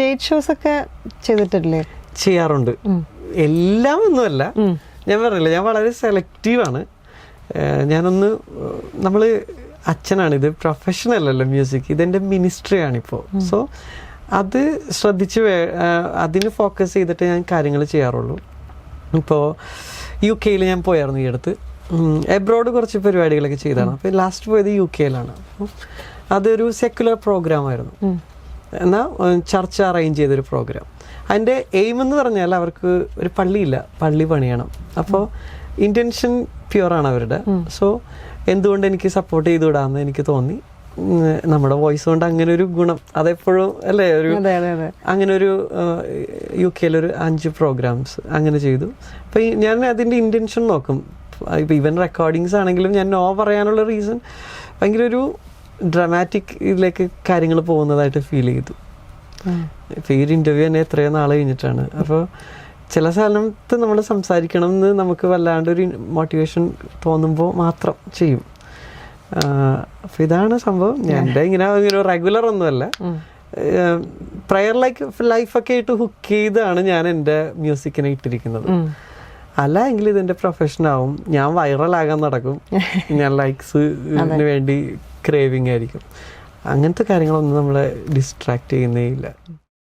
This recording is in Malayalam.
സ്റ്റേജ് ഷോസ് ഒക്കെ ചെയ്തിട്ടില്ലേ? ചെയ്യാറുണ്ട്. എല്ലാം ഒന്നുമല്ല, ഞാൻ പറഞ്ഞില്ല, ഞാൻ വളരെ സെലക്റ്റീവാണ്. ഞാനൊന്ന് നമ്മൾ അച്ഛനാണ്, ഇത് പ്രൊഫഷണലല്ലോ മ്യൂസിക്, ഇതെൻ്റെ മിനിസ്ട്രിയാണിപ്പോൾ. സോ അത് ശ്രദ്ധിച്ച് അതിന് ഫോക്കസ് ചെയ്തിട്ട് ഞാൻ കാര്യങ്ങൾ ചെയ്യാറുള്ളൂ. ഇപ്പോൾ UK ഞാൻ പോയായിരുന്നു ഈ അടുത്ത്. എബ്രോഡ് കുറച്ച് പരിപാടികളൊക്കെ ചെയ്തതാണ്. അപ്പോൾ ലാസ്റ്റ് പോയത് UK അപ്പോൾ അതൊരു സെക്യുലർ പ്രോഗ്രാമായിരുന്നു, എന്നാൽ ചർച്ച അറേഞ്ച് ചെയ്തൊരു പ്രോഗ്രാം. അതിൻ്റെ എയിം എന്ന് പറഞ്ഞാൽ അവർക്ക് ഒരു പള്ളിയില്ല, പള്ളി പണിയണം. അപ്പോൾ ഇൻറ്റൻഷൻ പ്യുവറാണ് അവരുടെ. സോ എന്തുകൊണ്ട് എനിക്ക് സപ്പോർട്ട് ചെയ്തുവിടാമെന്ന് എനിക്ക് തോന്നി. നമ്മുടെ വോയിസ് കൊണ്ട് അങ്ങനെ ഒരു ഗുണം അതെപ്പോഴും അല്ലേ, ഒരു അങ്ങനെ ഒരു UK ഒരു 5 പ്രോഗ്രാംസ് അങ്ങനെ ചെയ്തു. അപ്പോൾ ഞാൻ അതിൻ്റെ ഇൻറ്റൻഷൻ നോക്കും. ഇപ്പോൾ ഈവൻ റെക്കോർഡിങ്സ് ആണെങ്കിലും ഞാൻ നോ പറയാനുള്ള റീസൺ ഭയങ്കര ഒരു ഡ്രമാറ്റിക് ഇതിലേക്ക് കാര്യങ്ങൾ പോകുന്നതായിട്ട് ഫീൽ ചെയ്തു. ഇപ്പോൾ ഈ ഒരു ഇൻ്റർവ്യൂ തന്നെ എത്രയോ നാൾ കഴിഞ്ഞിട്ടാണ്. അപ്പോൾ ചില സ്ഥലത്ത് നമ്മൾ സംസാരിക്കണം എന്ന് നമുക്ക് വല്ലാണ്ടൊരു മോട്ടിവേഷൻ തോന്നുമ്പോൾ മാത്രം ചെയ്യും. അപ്പോൾ ഇതാണ് സംഭവം. എൻ്റെ ഇങ്ങനെ റെഗുലർ ഒന്നുമല്ല, പ്രയർ ലൈഫൊക്കെ ആയിട്ട് ഹുക്ക് ചെയ്താണ് ഞാൻ എൻ്റെ മ്യൂസിക്കിനെ ഇട്ടിരിക്കുന്നത്. അല്ല എങ്കിൽ ഇതെൻ്റെ പ്രൊഫഷനാവും, ഞാൻ വൈറലാകാൻ നടക്കും, ഞാൻ ലൈക്സിന് വേണ്ടി ക്രേവിങ് ആയിരിക്കും. അങ്ങനത്തെ കാര്യങ്ങളൊന്നും നമ്മളെ ഡിസ്ട്രാക്ട് ചെയ്യുന്നേ ഇല്ല.